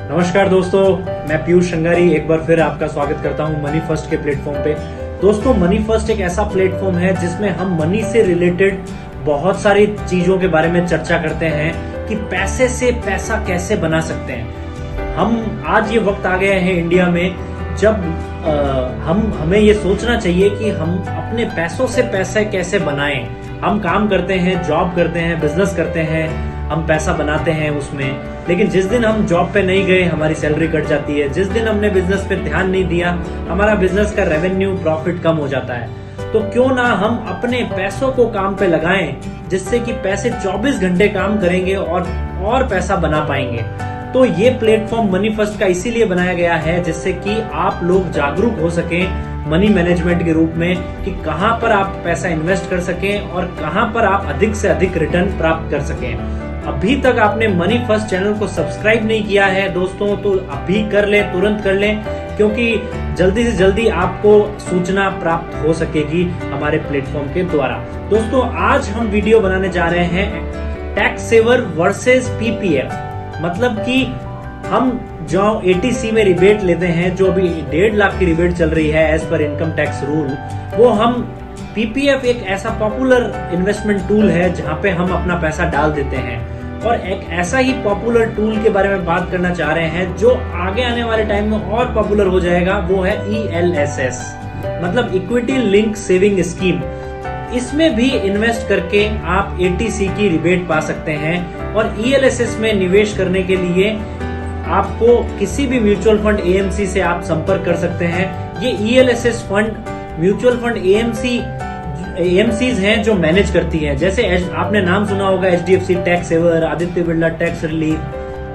नमस्कार दोस्तों, मैं पीयूष शंगारी एक बार फिर आपका स्वागत करता हूं मनी फर्स्ट के प्लेटफॉर्म पे। दोस्तों, मनी फर्स्ट एक ऐसा प्लेटफॉर्म है जिसमें हम मनी से रिलेटेड बहुत सारी चीजों के बारे में चर्चा करते हैं कि पैसे से पैसा कैसे बना सकते हैं। हम आज ये वक्त आ गया है इंडिया में जब हमें ये सोचना चाहिए कि हम अपने पैसों से पैसे कैसे बनाएं। हम काम करते हैं, जॉब करते हैं, बिजनेस करते हैं, हम पैसा बनाते हैं उसमें, लेकिन जिस दिन हम जॉब पे नहीं गए हमारी सैलरी कट जाती है। जिस दिन हमने बिजनेस पे ध्यान नहीं दिया हमारा बिजनेस का रेवेन्यू प्रॉफिट कम हो जाता है। तो क्यों ना हम अपने पैसों को काम पे लगाएं जिससे कि पैसे 24 घंटे काम करेंगे और पैसा बना पाएंगे। तो ये प्लेटफॉर्म मनी फर्स्ट का इसीलिए बनाया गया है जिससे कि आप लोग जागरूक हो सकें मनी मैनेजमेंट के रूप में कि कहां पर आप पैसा इन्वेस्ट कर सकें और कहां पर आप अधिक से अधिक रिटर्न प्राप्त कर सकें। अभी तक आपने मनी फर्स्ट चैनल को सब्सक्राइब नहीं किया है दोस्तों, तो अभी कर लें, तुरंत कर लें, क्योंकि जल्दी से जल्दी आपको सूचना प्राप्त हो सकेगी हमारे प्लेटफॉर्म के द्वारा। दोस्तों, आज हम वीडियो बनाने जा रहे हैं टैक्स सेवर वर्सेस पीपीएफ। मतलब कि हम जो एटीसी में रिबेट लेते हैं, जो अभी 1.5 लाख की रिबेट चल रही है as per income tax rule, वो हम पीपीएफ एक ऐसा पॉपुलर इन्वेस्टमेंट टूल है जहां पे हम अपना पैसा डाल देते हैं। और एक ऐसा ही पॉपुलर टूल के बारे में बात करना चाह रहे हैं जो आगे आने वाले टाइम में और पॉपुलर हो जाएगा, वो है ELSS, मतलब इक्विटी लिंक सेविंग स्कीम। इसमें भी इन्वेस्ट करके आप एटीसी की रिबेट पा सकते हैं। और ELSS में निवेश करने के लिए आपको किसी भी म्यूचुअल फंड AMC से आप संपर्क कर सकते हैं। ये ELSS fund mutual fund AMCs हैं जो मैनेज करती है। जैसे आपने नाम सुना होगा HDFC tax saver, Aditya Birla tax relief,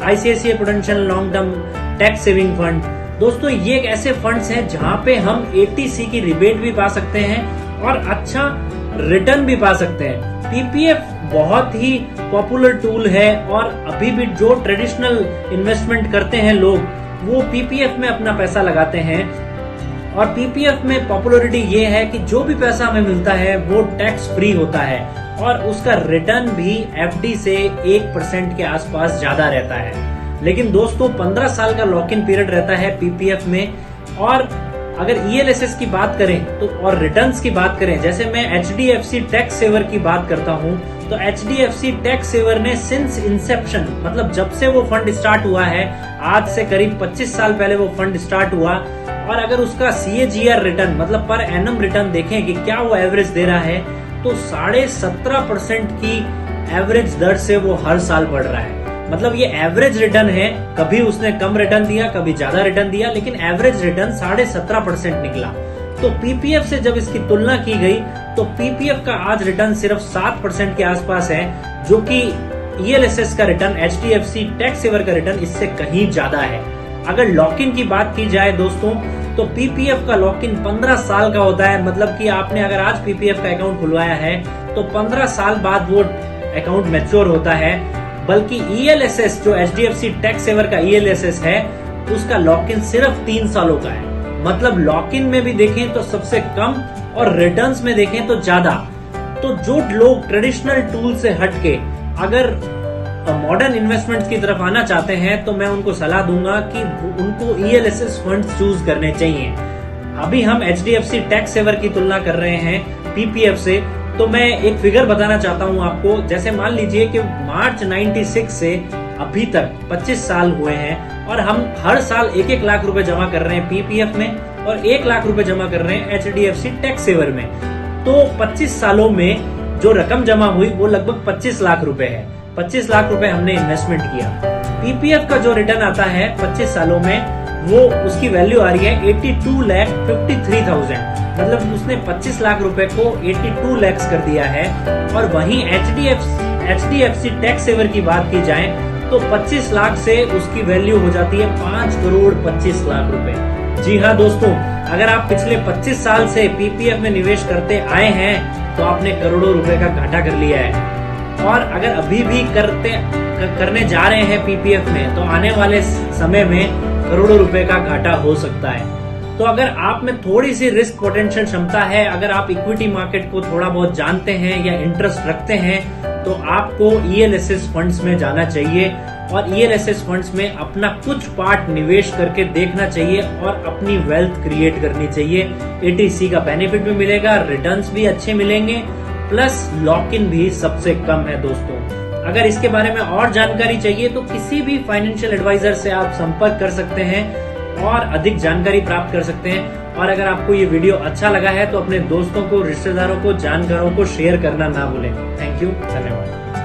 ICICI Prudential long term tax saving fund. दोस्तों, ये एक ऐसे फंड्स हैं जहां पे हम ATC की रिबेट भी पा सकते हैं और अच्छा रिटर्न भी पा सकते हैं। पीपीएफ बहुत ही पॉपुलर टूल है और अभी भी जो ट्रेडिशनल इन्वेस्टमेंट करते हैं लोग, वो पीपीएफ में अपना पैसा लगाते हैं। और पीपीएफ में पॉपुलरिटी ये है कि जो भी पैसा हमें मिलता है वो टैक्स फ्री होता है और उसका रिटर्न भी एफडी से 1% के आसपास ज्यादा रहता है। लेकिन दोस्तों, 15 साल का लॉक इन पीरियड रहता है पीपीएफ में। और अगर ELSS की बात करें तो और रिटर्न्स की बात करें, जैसे मैं HDFC टैक्स सेवर की बात करता हूं, तो HDFC टैक्स सेवर ने सिंस इंसेप्शन, मतलब जब से वो फंड स्टार्ट हुआ है, आज से करीब 25 साल पहले वो फंड स्टार्ट हुआ, और अगर उसका CAGR रिटर्न मतलब पर एनम रिटर्न देखें कि क्या वो एवरेज दे रहा है, तो 17.5% की एवरेज दर से वो हर साल बढ़ रहा है। मतलब ये एवरेज रिटर्न है, कभी उसने कम रिटर्न दिया, कभी ज्यादा रिटर्न दिया, लेकिन एवरेज रिटर्न 17.5% निकला। तो पीपीएफ से जब इसकी तुलना की गई तो पीपीएफ का आज रिटर्न सिर्फ 7% के आसपास है, जो कि ELSS का रिटर्न, HDFC टैक्स सेवर का रिटर्न इससे कहीं ज्यादा है। अगर लॉक इन की बात की जाए दोस्तों, तो पीपीएफ का लॉक इन 15 साल का होता है। मतलब कि आपने अगर आज पीपीएफ का अकाउंट खुलवाया है तो 15 साल बाद वो अकाउंट मैच्योर होता है। बल्कि ELSS जो HDFC टैक्स सेवर का ELSS है, उसका लॉक इन सिर्फ 3 सालों का है। मतलब लॉक इन में भी देखें तो सबसे कम और रिटर्न्स में देखें तो ज्यादा। तो जो लोग ट्रेडिशनल टूल से हटके अगर मॉडर्न इन्वेस्टमेंट्स की तरफ आना चाहते हैं तो मैं उनको सलाह दूंगा कि उनको ELSS फंड्स चूज करने चाहिए। अभी हम HDFC टैक्स सेवर की तुलना कर रहे हैं पीपीएफ से, तो मैं एक फिगर बताना चाहता हूं आपको। जैसे मान लीजिए कि मार्च 96 से अभी तक 25 साल हुए हैं और हम हर साल 1-1 लाख रुपए जमा कर रहे हैं पीपीएफ में और 1 लाख रुपए जमा कर रहे हैं HDFC टैक्स सेवर में। तो 25 सालों में जो रकम जमा हुई वो लगभग 25 लाख रुपए है। 25 लाख रुपए हमने इन्वेस्टमेंट किया। पीपीएफ का जो रिटर्न आता है 25 सालों में, वो उसकी वैल्यू आ रही है 82,53,000। मतलब उसने 25 लाख रुपए को 82 लाख कर दिया है। और वहीं HDFC टैक्स सेवर की बात की जाए तो 25 लाख से उसकी वैल्यू हो जाती है 5,25,00,000 रुपए। जी हाँ दोस्तों, अगर आप पिछले 25 साल से पीपीएफ में निवेश करते आए हैं तो आपने करोड़ों रुपए का घाटा कर लिया है। और अगर अभी भी करने जा रहे हैं पीपीएफ में, तो आने वाले समय में करोड़ों रुपए का घाटा हो सकता है। तो अगर आप में थोड़ी सी रिस्क पोटेंशियल क्षमता है, अगर आप इक्विटी मार्केट को थोड़ा बहुत जानते हैं या इंटरेस्ट रखते हैं, तो आपको ELSS फंड्स में जाना चाहिए और ईएलएसएस फंड्स में अपना कुछ पार्ट निवेश करके देखना चाहिए और अपनी वेल्थ क्रिएट करनी चाहिए। एटीसी का बेनिफिट भी मिलेगा, रिटर्न्स भी अच्छे मिलेंगे, प्लस लॉक इन भी सबसे कम है दोस्तों। अगर इसके बारे में और जानकारी चाहिए तो किसी भी फाइनेंशियल एडवाइजर से आप संपर्क कर सकते हैं और अधिक जानकारी प्राप्त कर सकते हैं। और अगर आपको ये वीडियो अच्छा लगा है तो अपने दोस्तों को, रिश्तेदारों को, जानकारों को शेयर करना ना भूलें। थैंक यू, धन्यवाद।